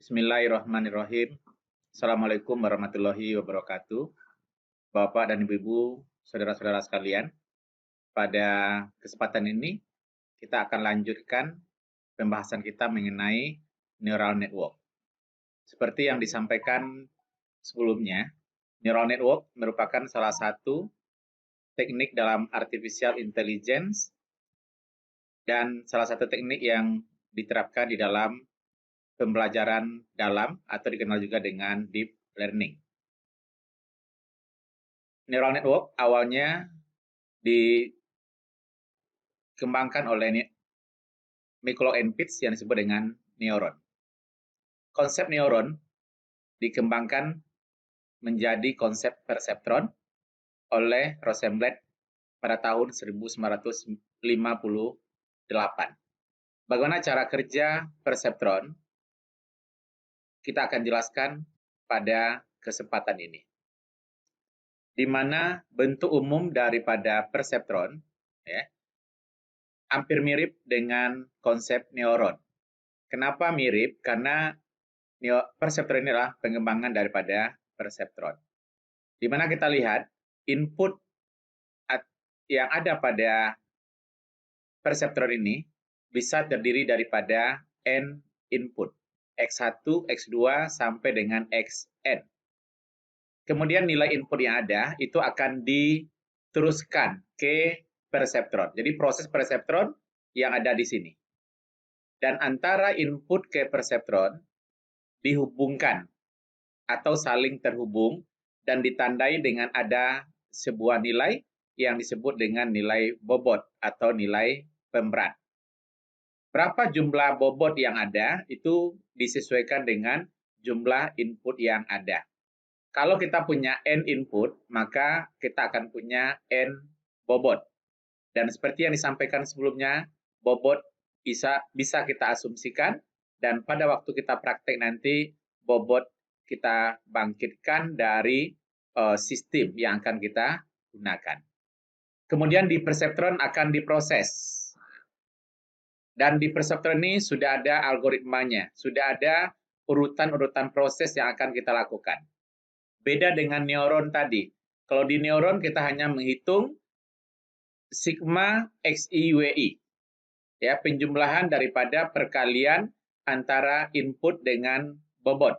Bismillahirrahmanirrahim. Assalamualaikum warahmatullahi wabarakatuh. Bapak dan Ibu-ibu, saudara-saudara sekalian, pada kesempatan ini kita akan lanjutkan pembahasan kita mengenai neural network. Seperti yang disampaikan sebelumnya, neural network merupakan salah satu teknik dalam artificial intelligence dan salah satu teknik yang diterapkan di dalam pembelajaran dalam atau dikenal juga dengan deep learning. Neural network awalnya dikembangkan oleh Michael and Pitts yang disebut dengan neuron. Konsep neuron dikembangkan menjadi konsep perseptron oleh Rosenblatt pada tahun 1958. Bagaimana cara kerja perseptron? Kita akan jelaskan pada kesempatan ini. Di mana bentuk umum daripada perseptron hampir mirip dengan konsep neuron. Kenapa mirip? Karena perseptron ini adalah pengembangan daripada perseptron. Di mana kita lihat input yang ada pada perseptron ini bisa terdiri daripada n input, X1, X2, sampai dengan Xn. Kemudian nilai input yang ada itu akan diteruskan ke perseptron. Jadi proses perseptron yang ada di sini. Dan antara input ke perseptron dihubungkan atau saling terhubung dan ditandai dengan ada sebuah nilai yang disebut dengan nilai bobot atau nilai pemberat. Berapa jumlah bobot yang ada itu disesuaikan dengan jumlah input yang ada. Kalau kita punya n input, maka kita akan punya n bobot. Dan seperti yang disampaikan sebelumnya, bobot bisa kita asumsikan dan pada waktu kita praktek nanti bobot kita bangkitkan dari sistem yang akan kita gunakan. Kemudian di perseptron akan diproses. Dan di perseptron ini sudah ada algoritmanya, sudah ada urutan-urutan proses yang akan kita lakukan. Beda dengan neuron tadi. Kalau di neuron kita hanya menghitung sigma XIWI. Ya, penjumlahan daripada perkalian antara input dengan bobot.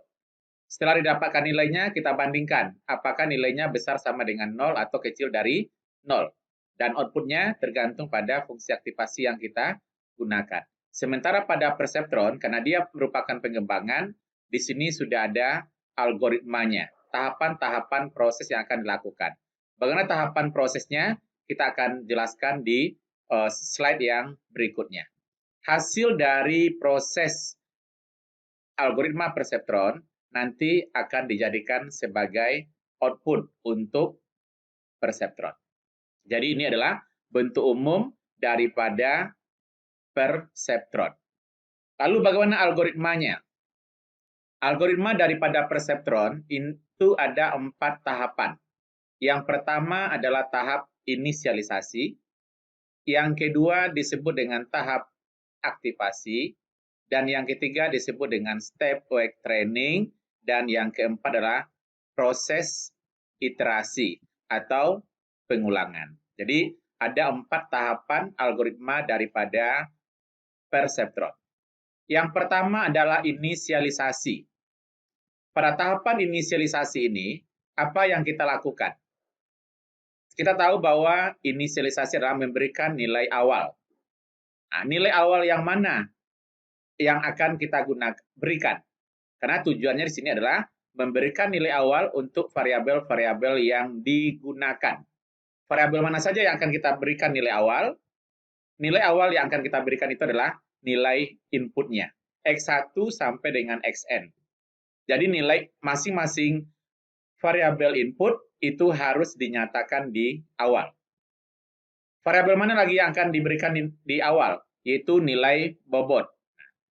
Setelah didapatkan nilainya, kita bandingkan apakah nilainya besar sama dengan 0 atau kecil dari 0. Dan outputnya tergantung pada fungsi aktivasi yang kita gunakan. Sementara pada perseptron, karena dia merupakan pengembangan, di sini sudah ada algoritmanya, tahapan-tahapan proses yang akan dilakukan. Bagaimana tahapan prosesnya? Kita akan jelaskan di slide yang berikutnya. Hasil dari proses algoritma perseptron nanti akan dijadikan sebagai output untuk perseptron. Jadi ini adalah bentuk umum daripada perseptron. Lalu bagaimana algoritmanya? Algoritma daripada perseptron itu ada 4 tahapan. Yang pertama adalah tahap inisialisasi. Yang kedua disebut dengan tahap aktivasi. Dan yang ketiga disebut dengan step wake training. Dan yang keempat adalah proses iterasi atau pengulangan. Jadi ada 4 tahapan algoritma daripada perseptron. Yang pertama adalah inisialisasi. Pada tahapan inisialisasi ini, apa yang kita lakukan? Kita tahu bahwa inisialisasi adalah memberikan nilai awal. Nah, nilai awal yang mana yang akan kita berikan? Karena tujuannya di sini adalah memberikan nilai awal untuk variabel-variabel yang digunakan. Variabel mana saja yang akan kita berikan nilai awal? Nilai awal yang akan kita berikan itu adalah nilai inputnya, X1 sampai dengan Xn. Jadi nilai masing-masing variabel input itu harus dinyatakan di awal. Variabel mana lagi yang akan diberikan di awal? Yaitu nilai bobot.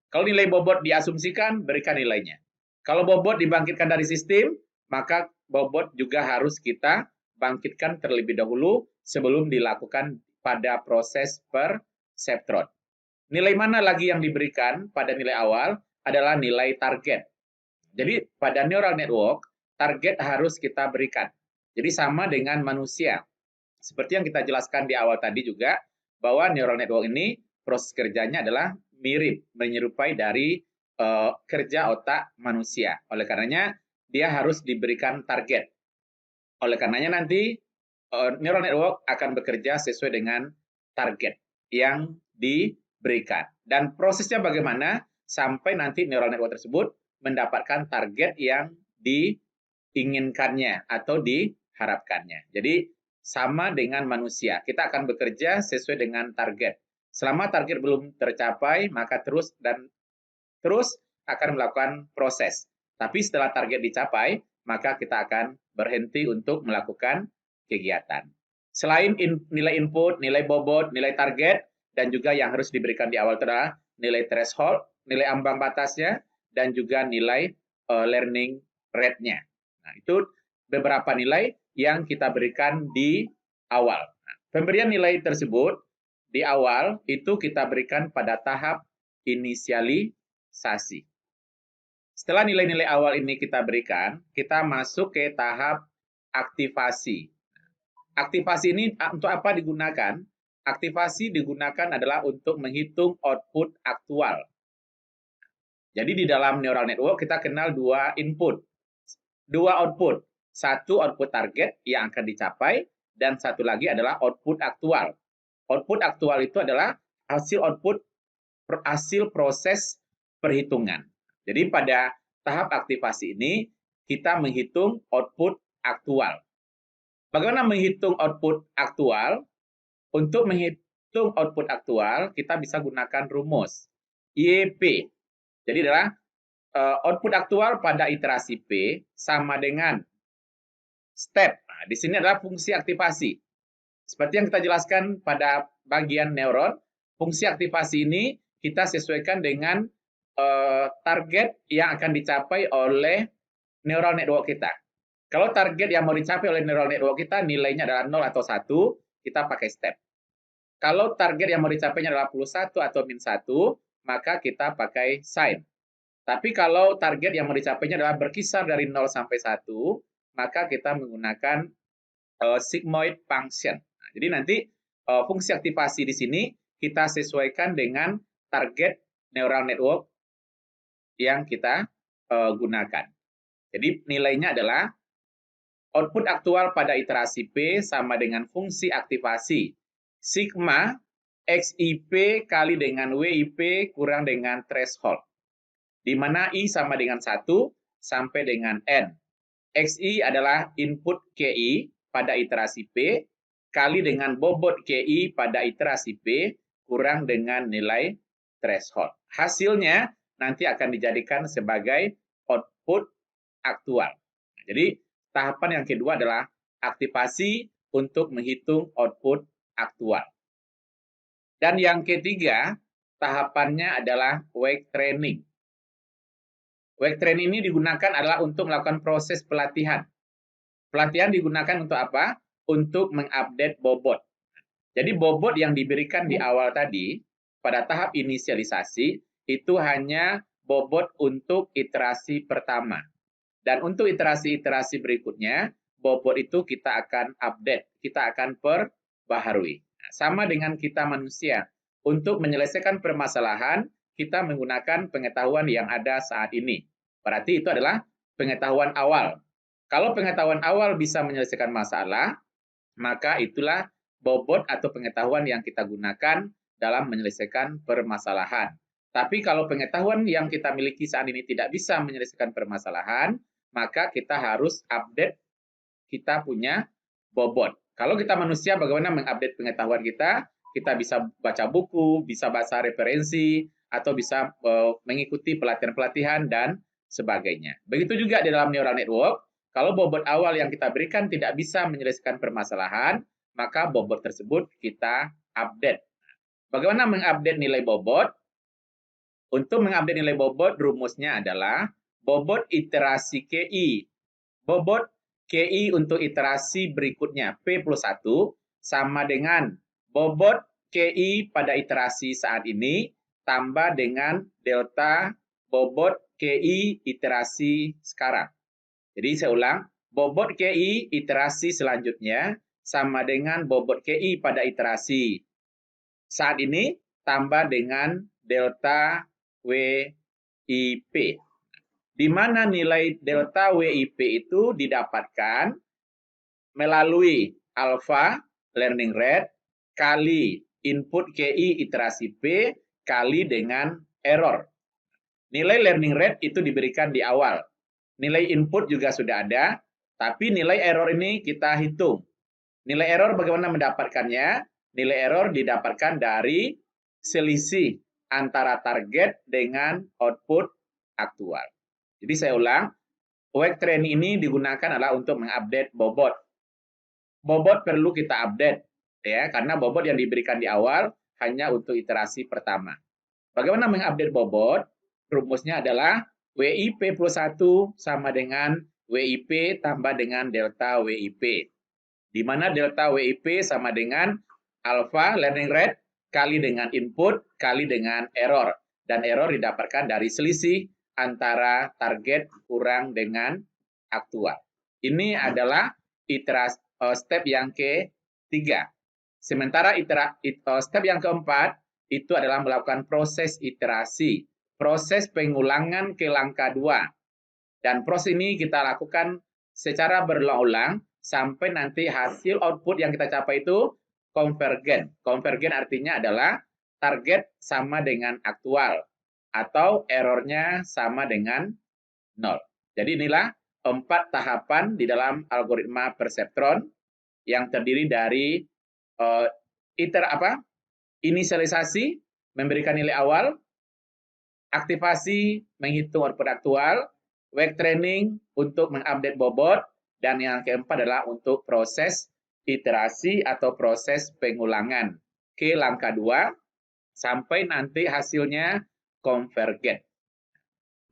Kalau nilai bobot diasumsikan, berikan nilainya. Kalau bobot dibangkitkan dari sistem, maka bobot juga harus kita bangkitkan terlebih dahulu sebelum dilakukan pada proses perseptron. Nilai mana lagi yang diberikan pada nilai awal adalah nilai target. Jadi pada neural network, target harus kita berikan. Jadi sama dengan manusia. Seperti yang kita jelaskan di awal tadi juga, bahwa neural network ini proses kerjanya adalah mirip, menyerupai dari kerja otak manusia. Oleh karenanya, dia harus diberikan target. Oleh karenanya nanti neural network akan bekerja sesuai dengan target yang diberikan. Dan prosesnya bagaimana sampai nanti neural network tersebut mendapatkan target yang diinginkannya atau diharapkannya. Jadi sama dengan manusia, kita akan bekerja sesuai dengan target. Selama target belum tercapai, maka terus akan melakukan proses. Tapi setelah target dicapai, maka kita akan berhenti untuk melakukan kegiatan. Selain nilai input, nilai bobot, nilai target, dan juga yang harus diberikan di awal adalah nilai threshold, nilai ambang batasnya, dan juga nilai learning rate-nya. Nah, itu beberapa nilai yang kita berikan di awal. Nah, pemberian nilai tersebut di awal itu kita berikan pada tahap inisialisasi. Setelah nilai-nilai awal ini kita berikan, kita masuk ke tahap aktivasi. Aktivasi ini untuk apa digunakan? Aktivasi digunakan adalah untuk menghitung output aktual. Jadi di dalam neural network kita kenal dua input, dua output. Satu output target yang akan dicapai, dan satu lagi adalah output aktual. Output aktual itu adalah hasil proses perhitungan. Jadi pada tahap aktivasi ini kita menghitung output aktual. Bagaimana menghitung output aktual? Untuk menghitung output aktual, kita bisa gunakan rumus YP. Jadi adalah output aktual pada iterasi P sama dengan step. Nah, di sini adalah fungsi aktivasi. Seperti yang kita jelaskan pada bagian neuron, fungsi aktivasi ini kita sesuaikan dengan target yang akan dicapai oleh neural network kita. Kalau target yang mau dicapai oleh neural network kita nilainya adalah 0 atau 1, kita pakai step. Kalau target yang mau dicapainya adalah plus 1 atau min 1, maka kita pakai sign. Tapi kalau target yang mau dicapainya adalah berkisar dari 0 sampai 1, maka kita menggunakan sigmoid function. Nah, jadi nanti fungsi aktivasi di sini kita sesuaikan dengan target neural network yang kita gunakan. Jadi nilainya adalah output aktual pada iterasi P sama dengan fungsi aktivasi sigma XIP kali dengan WIP kurang dengan threshold, di mana I sama dengan 1 sampai dengan N. XI adalah input KI pada iterasi P kali dengan bobot KI pada iterasi P kurang dengan nilai threshold. Hasilnya nanti akan dijadikan sebagai output aktual. Jadi tahapan yang kedua adalah aktivasi untuk menghitung output aktual. Dan yang ketiga, tahapannya adalah wake training. Wake training ini digunakan adalah untuk melakukan proses pelatihan. Pelatihan digunakan untuk apa? Untuk mengupdate bobot. Jadi bobot yang diberikan di awal tadi, pada tahap inisialisasi, itu hanya bobot untuk iterasi pertama. Dan untuk iterasi-iterasi berikutnya, bobot itu kita akan update, kita akan perbaharui. Nah, sama dengan kita manusia. Untuk menyelesaikan permasalahan, kita menggunakan pengetahuan yang ada saat ini. Berarti itu adalah pengetahuan awal. Kalau pengetahuan awal bisa menyelesaikan masalah, maka itulah bobot atau pengetahuan yang kita gunakan dalam menyelesaikan permasalahan. Tapi kalau pengetahuan yang kita miliki saat ini tidak bisa menyelesaikan permasalahan, maka kita harus update kita punya bobot. Kalau kita manusia, bagaimana mengupdate pengetahuan kita? Kita bisa baca buku, bisa baca referensi, atau bisa mengikuti pelatihan-pelatihan, dan sebagainya. Begitu juga di dalam neural network, kalau bobot awal yang kita berikan tidak bisa menyelesaikan permasalahan, maka bobot tersebut kita update. Bagaimana mengupdate nilai bobot? Untuk mengupdate nilai bobot, rumusnya adalah bobot iterasi KI. Bobot KI untuk iterasi berikutnya, P plus 1, sama dengan bobot KI pada iterasi saat ini, tambah dengan delta bobot KI iterasi sekarang. Jadi saya ulang, bobot KI iterasi selanjutnya sama dengan bobot KI pada iterasi saat ini tambah dengan delta WIP. Di mana nilai delta WIP itu didapatkan melalui alpha learning rate kali input KI iterasi P kali dengan error. Nilai learning rate itu diberikan di awal. Nilai input juga sudah ada, tapi nilai error ini kita hitung. Nilai error bagaimana mendapatkannya? Nilai error didapatkan dari selisih antara target dengan output aktual. Jadi saya ulang, wake training ini digunakan adalah untuk mengupdate bobot. Bobot perlu kita update, ya, karena bobot yang diberikan di awal hanya untuk iterasi pertama. Bagaimana mengupdate bobot? Rumusnya adalah WIP plus 1 sama dengan WIP tambah dengan delta WIP. Di mana delta WIP sama dengan alpha learning rate kali dengan input kali dengan error. Dan error didapatkan dari selisih antara target kurang dengan aktual. Ini adalah iterasi step yang ketiga. Sementara step yang keempat itu adalah melakukan proses iterasi, proses pengulangan ke langkah 2. Dan proses ini kita lakukan secara berulang-ulang sampai nanti hasil output yang kita capai itu konvergen. Konvergen artinya adalah target sama dengan aktual atau errornya sama dengan 0. Jadi inilah 4 tahapan di dalam algoritma perseptron yang terdiri dari inisialisasi, memberikan nilai awal, aktivasi, menghitung output aktual, wake training untuk mengupdate bobot, dan yang keempat adalah untuk proses iterasi atau proses pengulangan ke langkah 2 sampai nanti hasilnya konvergen.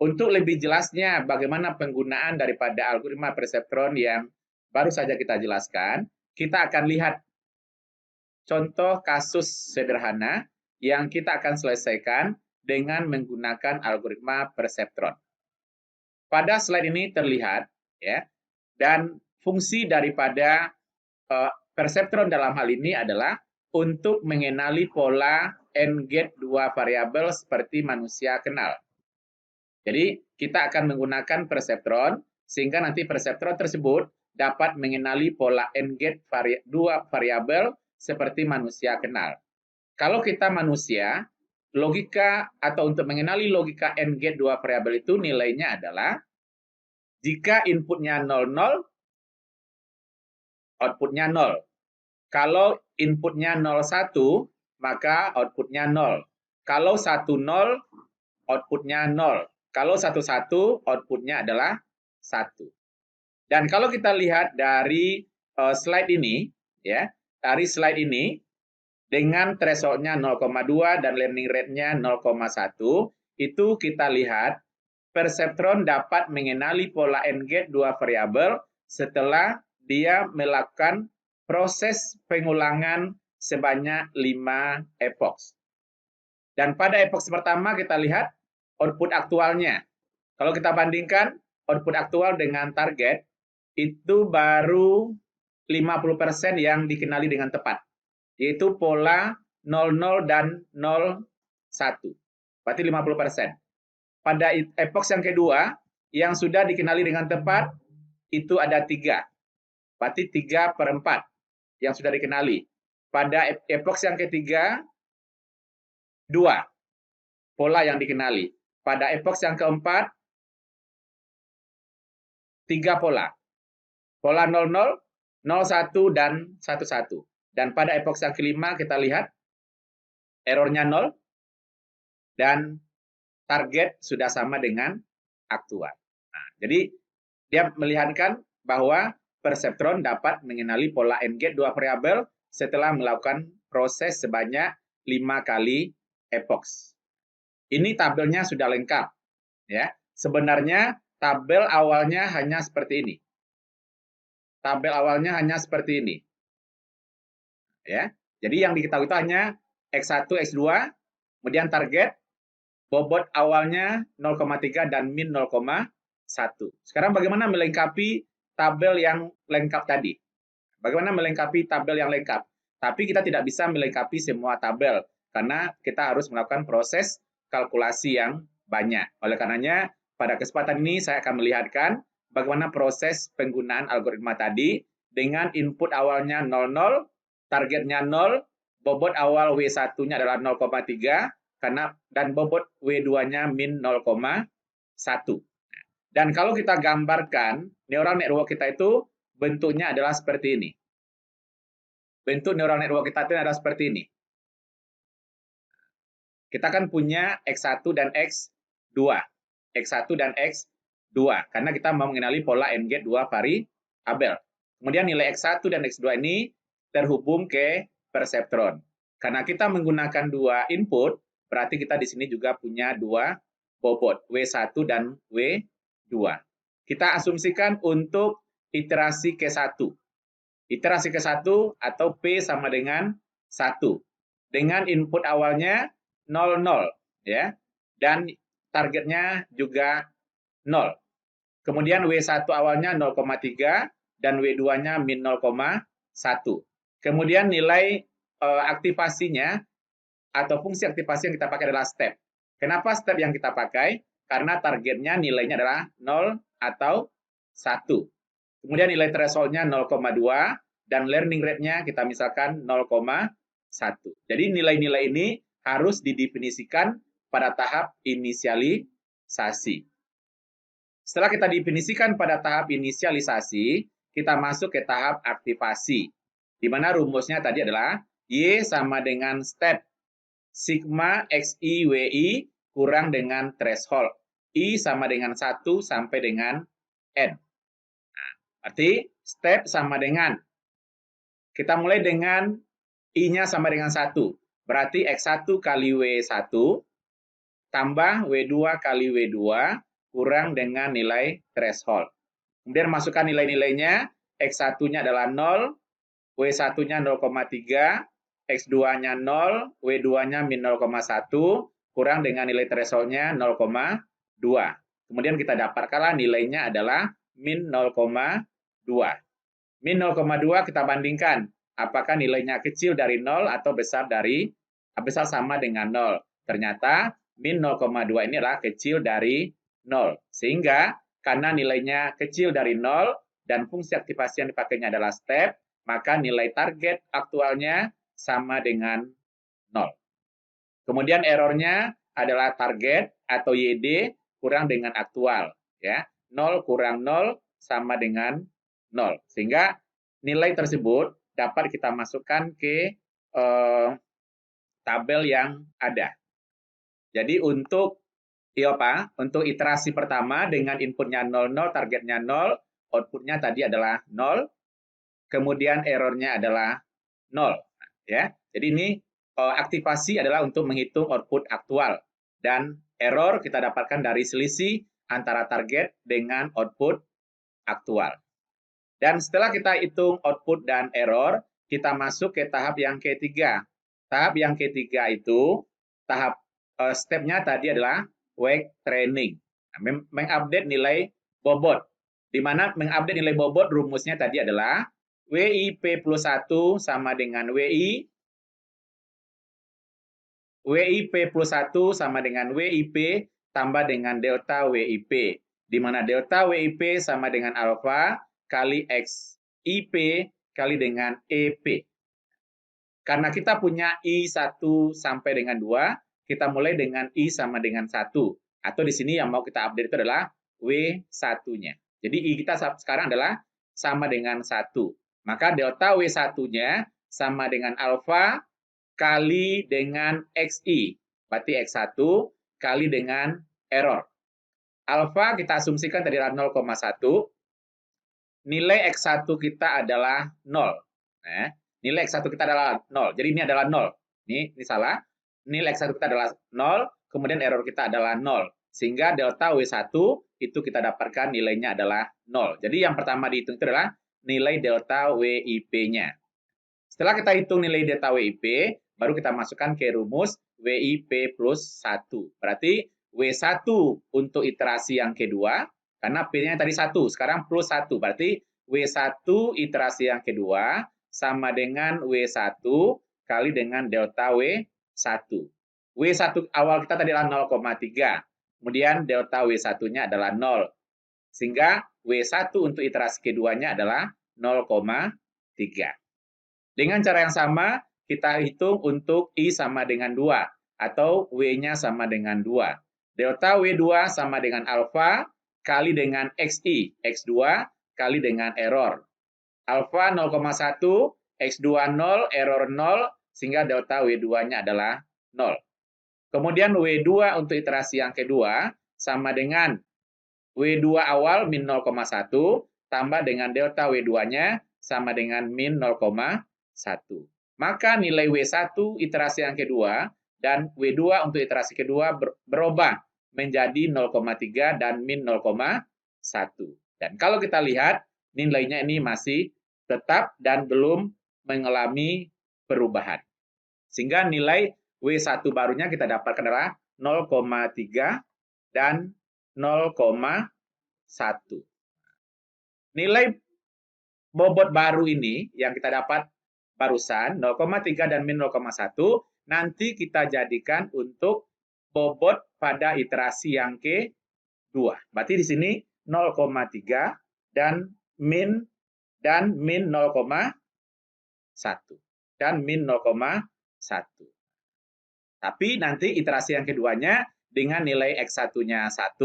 Untuk lebih jelasnya bagaimana penggunaan daripada algoritma perseptron yang baru saja kita jelaskan, kita akan lihat contoh kasus sederhana yang kita akan selesaikan dengan menggunakan algoritma perseptron. Pada slide ini terlihat, ya, dan fungsi daripada perseptron dalam hal ini adalah untuk mengenali pola n-gate 2 variabel seperti manusia kenal. Jadi kita akan menggunakan perseptron sehingga nanti perseptron tersebut dapat mengenali pola n-gate 2 variabel seperti manusia kenal. Kalau kita manusia, logika atau untuk mengenali logika n-gate 2 variabel itu nilainya adalah jika inputnya 00, outputnya 0. Kalau inputnya 01, maka outputnya 0. Kalau 10, outputnya 0. Kalau 11, outputnya adalah 1. Dan kalau kita lihat dari slide ini, ya, dari slide ini, dengan threshold-nya 0,2 dan learning rate-nya 0,1, itu kita lihat perseptron dapat mengenali pola n-gate 2 variabel setelah dia melakukan proses pengulangan sebanyak 5 epoch. Dan pada epoch pertama kita lihat output aktualnya. Kalau kita bandingkan output aktual dengan target, itu baru 50% yang dikenali dengan tepat, yaitu pola 00 dan 01. Berarti 50%. Pada epoch yang kedua, yang sudah dikenali dengan tepat, itu ada 3. Berarti 3/4 yang sudah dikenali. Pada epoch yang ketiga, 2 pola yang dikenali. Pada epoch yang keempat, 3 pola. Pola 00, 01, dan 11. Dan pada epoch yang kelima kita lihat errornya 0 dan target sudah sama dengan aktual. Nah, jadi dia melihatkan bahwa perseptron dapat mengenali pola n-gate 2 variabel setelah melakukan proses sebanyak 5 kali epoch. Ini tabelnya sudah lengkap, ya. Sebenarnya tabel awalnya hanya seperti ini. Tabel awalnya hanya seperti ini. Ya. Jadi yang diketahui itu hanya X1, X2, kemudian target, bobot awalnya 0,3 dan min 0,1. Sekarang bagaimana melengkapi tabel yang lengkap tadi? Bagaimana melengkapi tabel yang lengkap? Tapi kita tidak bisa melengkapi semua tabel, karena kita harus melakukan proses kalkulasi yang banyak. Oleh karenanya, pada kesempatan ini saya akan melihatkan bagaimana proses penggunaan algoritma tadi dengan input awalnya 00, targetnya 0, bobot awal W1-nya adalah 0,3, dan bobot W2-nya min 0,1. Dan kalau kita gambarkan, neural network kita itu bentuknya adalah seperti ini. Bentuk neural network kita itu adalah seperti ini. Kita kan punya X1 dan X2. X1 dan X2. Karena kita mau mengenali pola NG2 variabel. Kemudian nilai X1 dan X2 ini terhubung ke perseptron. Karena kita menggunakan dua input, berarti kita di sini juga punya dua bobot, W1 dan W2. Kita asumsikan untuk iterasi ke-1. Iterasi ke-1 atau P sama dengan 1. Dengan input awalnya 00, ya. Dan targetnya juga 0. Kemudian W1 awalnya 0,3 dan W2-nya min 0,1. Kemudian nilai aktivasinya atau fungsi aktivasi yang kita pakai adalah step. Kenapa step yang kita pakai? Karena targetnya nilainya adalah 0 atau 1. Kemudian nilai threshold-nya 0,2 dan learning rate-nya kita misalkan 0,1. Jadi nilai-nilai ini harus didefinisikan pada tahap inisialisasi. Setelah kita definisikan pada tahap inisialisasi, kita masuk ke tahap aktivasi. Di mana rumusnya tadi adalah Y sama dengan step sigma XI WI kurang dengan threshold. I sama dengan 1 sampai dengan N. Nah, berarti step sama dengan, kita mulai dengan I-nya sama dengan 1. Berarti X1 kali W1 tambah W2 kali W2 kurang dengan nilai threshold. Kemudian masukkan nilai-nilainya. X1-nya adalah 0, W1-nya 0,3, X2-nya 0, W2-nya min 0,1, kurang dengan nilai threshold-nya 0,2. Kemudian kita dapatkanlah nilainya adalah min 0,2. Min 0,2 kita bandingkan. Apakah nilainya kecil dari 0 atau besar sama dengan 0. Ternyata min 0,2 ini adalah kecil dari 0. Sehingga karena nilainya kecil dari 0 dan fungsi aktivasi yang dipakainya adalah step, maka nilai target aktualnya sama dengan 0. Kemudian errornya adalah target atau YD kurang dengan aktual. Ya, 0 kurang 0 sama dengan 0. Sehingga nilai tersebut dapat kita masukkan ke tabel yang ada. Jadi untuk iterasi pertama dengan inputnya 00, targetnya 0, outputnya tadi adalah 0, kemudian errornya adalah 0. Ya, jadi ini aktivasi adalah untuk menghitung output aktual, dan error kita dapatkan dari selisih antara target dengan output aktual. Dan setelah kita hitung output dan error, kita masuk ke tahap yang ketiga. Tahap yang ketiga itu, tahap step-nya tadi adalah wake training. Nah, mengupdate nilai bobot. Di mana mengupdate nilai bobot rumusnya tadi adalah WIP plus 1 sama dengan WIP plus 1 sama dengan WIP tambah dengan delta WIP. Di mana delta WIP sama dengan alfa kali XIP kali dengan EP. Karena kita punya I1 sampai dengan 2, kita mulai dengan I sama dengan 1. Atau di sini yang mau kita update itu adalah W1-nya. Jadi I kita sekarang adalah sama dengan 1. Maka delta W1-nya sama dengan alfa kali dengan XI. Berarti X1 kali dengan error. Alfa kita asumsikan tadi adalah 0,1. Nilai X1 kita adalah 0. Nah, nilai X1 kita adalah 0. Jadi ini adalah 0. Ini salah. Nilai X1 kita adalah 0, kemudian error kita adalah 0. Sehingga delta W1 itu kita dapatkan nilainya adalah 0. Jadi yang pertama dihitung itu adalah nilai delta WIP-nya. Setelah kita hitung nilai delta WIP, baru kita masukkan ke rumus WIP plus 1. Berarti W1 untuk iterasi yang kedua, karena P-nya tadi 1, sekarang plus 1. Berarti W1 iterasi yang kedua sama dengan W1 kali dengan delta W1. W1 awal kita tadi adalah 0,3. Kemudian delta W1-nya adalah 0. Sehingga W1 untuk iterasi keduanya adalah 0,3. Dengan cara yang sama, kita hitung untuk I sama dengan 2, atau W-nya sama dengan 2. Delta W2 sama dengan alfa kali dengan XI, X2 kali dengan error. Alfa 0,1, X2 0, error 0, sehingga delta W2-nya adalah 0. Kemudian W2 untuk iterasi yang kedua sama dengan W2 awal min 0,1 tambah dengan delta W2-nya sama dengan min 0,1. Maka nilai W1 iterasi yang kedua dan W2 untuk iterasi kedua berubah menjadi 0,3 dan min 0,1. Dan kalau kita lihat nilainya ini masih tetap dan belum mengalami perubahan. Sehingga nilai W1 barunya kita dapatkan adalah 0,3 dan 0,1. Nilai bobot baru ini yang kita dapat barusan 0,3 dan min 0,1 nanti kita jadikan untuk bobot pada iterasi yang kedua. Berarti di sini 0,3 dan min 0,1 dan min 0,1. Tapi nanti iterasi yang keduanya dengan nilai X1-nya 1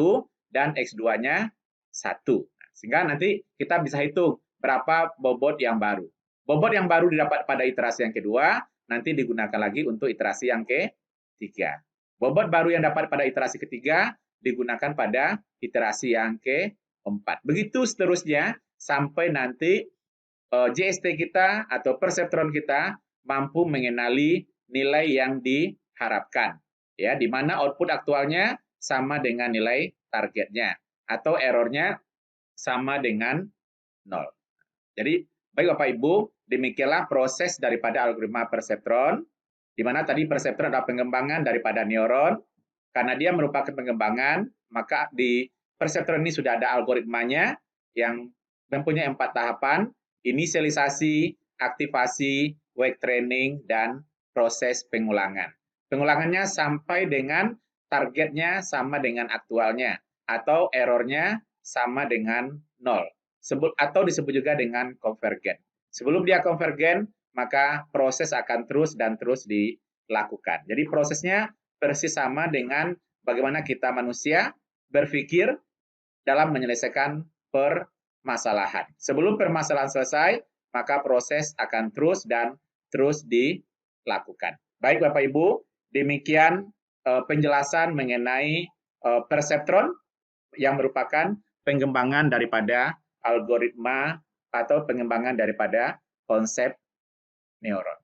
dan X2-nya 1. Sehingga nanti kita bisa hitung berapa bobot yang baru. Bobot yang baru didapat pada iterasi yang kedua, nanti digunakan lagi untuk iterasi yang ketiga. Bobot baru yang dapat pada iterasi ketiga, digunakan pada iterasi yang keempat. Begitu seterusnya, sampai nanti JST kita atau perseptron kita mampu mengenali nilai yang diharapkan. Ya, di mana output aktualnya sama dengan nilai targetnya, atau errornya sama dengan 0. Jadi, baik Bapak Ibu, demikianlah proses daripada algoritma perseptron, di mana tadi perseptron adalah pengembangan daripada neuron. Karena dia merupakan pengembangan, maka di perseptron ini sudah ada algoritmanya yang mempunyai 4 tahapan, inisialisasi, aktivasi, wake training, dan proses pengulangan. Pengulangannya sampai dengan targetnya sama dengan aktualnya, atau errornya sama dengan 0. Atau disebut juga dengan konvergen. Sebelum dia konvergen, maka proses akan terus dan terus dilakukan. Jadi prosesnya persis sama dengan bagaimana kita manusia berpikir dalam menyelesaikan permasalahan. Sebelum permasalahan selesai, maka proses akan terus dan terus dilakukan. Baik Bapak Ibu, demikian penjelasan mengenai perseptron yang merupakan pengembangan daripada algoritma atau pengembangan daripada konsep neuron.